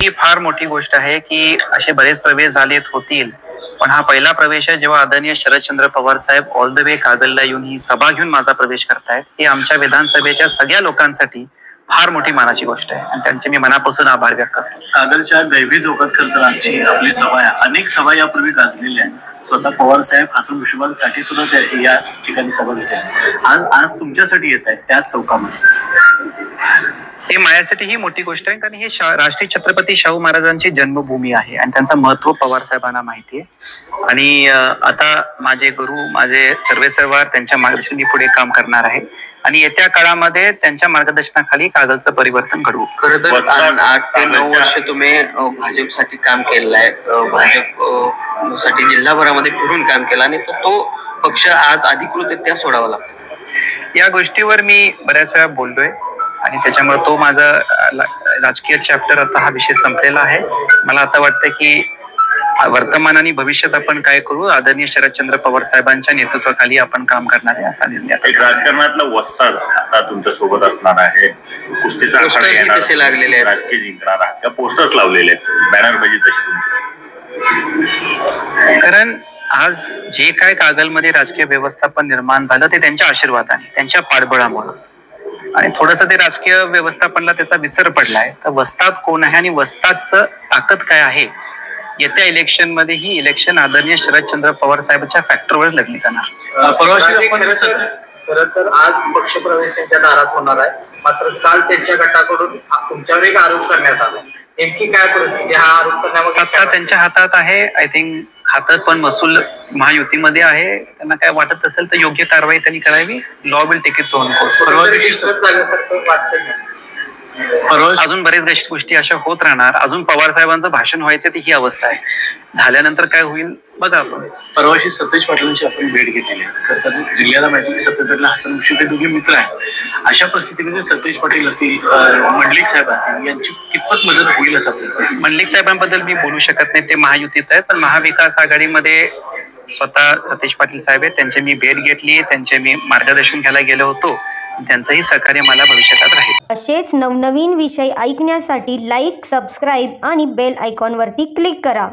ही फार मोठी गोष्ट आहे की असे बरेच प्रवेश झालेत होतील, पण हा पहिला प्रवेश आहे जेव्हा आदरणीय शरदचंद्र पवार साहेब ऑल द वे कागलला येऊन ही सभा घेऊन माझा प्रवेश करतायत. ही आमच्या विधानसभेच्या सगळ्या लोकांसाठी फार मोठी मानाची गोष्ट आहे आणि त्यांचे मी मनापासून आभार व्यक्त करतो. कागलच्या दैवी चौकात खरं आमची आपली सभा आहे. अनेक सभा यापूर्वी गाजलेल्या आहेत. स्वतः पवार साहेब हसन मुश्रीफांसाठी सुद्धा ते या ठिकाणी सभा घेत आहेत. आज तुमच्यासाठी येत आहेत त्याच चौकामध्ये. हे माझ्यासाठी ही मोठी गोष्ट आहे, कारण हे राष्ट्रीय छत्रपती शाहू महाराजांची जन्मभूमी आहे आणि त्यांचं महत्व पवार साहेबांना माहिती आहे. आणि आता माझे गुरु, माझे सर्वेसर्वा, त्यांच्या मार्गदर्शनाने पुढे काम करणार आहे आणि येत्या काळामध्ये त्यांच्या मार्गदर्शनाखाली कागलचं परिवर्तन घडवू. खरं तर 8 ते 9 वर्ष तुम्ही भाजपसाठी काम केलेलं आहे. भाजप साठी जिल्हाभरामध्ये फिरून काम केलं आणि तो पक्ष आज अधिकृतरित्या सोडावा लागतो. या गोष्टीवर मी बऱ्याच वेळा बोललोय आणि त्याच्यामुळे तो माझा राजकीय चॅप्टर आता हा विषय संपलेला आहे. मला आता वाटतं की वर्तमान आणि भविष्यात आपण काय करू, आदरणीय शरदचंद्र पवार साहेबांच्या नेतृत्वाखाली आपण काम करणार आहे असा निर्णय. एक राजकारणातला वस्ताद आता तुमच्या सोबत असणार आहे. कुस्तीचा कसे लागलेले आहेत, राजकीय जिंकणार आहे, पोस्टर्स लावलेले आहेत, बॅनरबाजी तशी तुमची. कारण आज जे काय कागलमध्ये राजकीय व्यवस्थापन निर्माण झालं ते त्यांच्या आशीर्वादाने, त्यांच्या पाठबळामुळे आणि थोडस ते राजकीय व्यवस्थापनला त्याचा विसर पडलाय. तर वस्ताद कोण आहे आणि वस्तादचं ताकद काय आहे, येत्या इलेक्शन मध्ये ही इलेक्शन आदरणीय शरदचंद्र पवार साहेबांच्या फॅक्टरवर लढली जाणार. खरं तर आज पक्षप्रवेश त्यांच्या दारात होणार आहे, मात्र काल त्यांच्या गटाकडून तुमच्यावर एक आरोप करण्यात आला. नेमकी काय परिस्थिती, हा आरोप करण्यामध्ये सत्ता त्यांच्या हातात आहे. आय थिंक हातात पण महसूल महायुतीमध्ये आहे. त्यांना काय वाटत असेल तर योग्य कारवाई त्यांनी करावी. Law will take its own course. अजून बरेच गोष्टी अशा होत राहणार. अजून पवार साहेबांचं भाषण व्हायचं ती ही अवस्था आहे. झाल्यानंतर काय होईल बघा. आपण परवाशी सतेज पाटलांची आपण भेट घेतलेली आहे. जिल्ह्याला माहिती सत्तेतरला हसन मुश्रीफ हे दोघे मित्र आहेत. अशा परिस्थितीमध्ये सतेज पाटील असतील, मंडलिक साहेब असतील, यांची कितपत मदत होईल असं आपल्याला. मंडलिक साहेबांबद्दल मी बोलू शकत नाही, ते महायुतीत आहेत. पण महाविकास आघाडीमध्ये स्वतः सतेज पाटील साहेब आहेत, त्यांची मी भेट घेतली, त्यांचे मी मार्गदर्शन घ्यायला गेलो होतो. त्यांचंही सहकार्य मला भविष्यात राहील. असेच नवनवीन विषय ऐकण्यासाठी लाईक, सबस्क्राईब आणि बेल आयकॉनवरती क्लिक करा.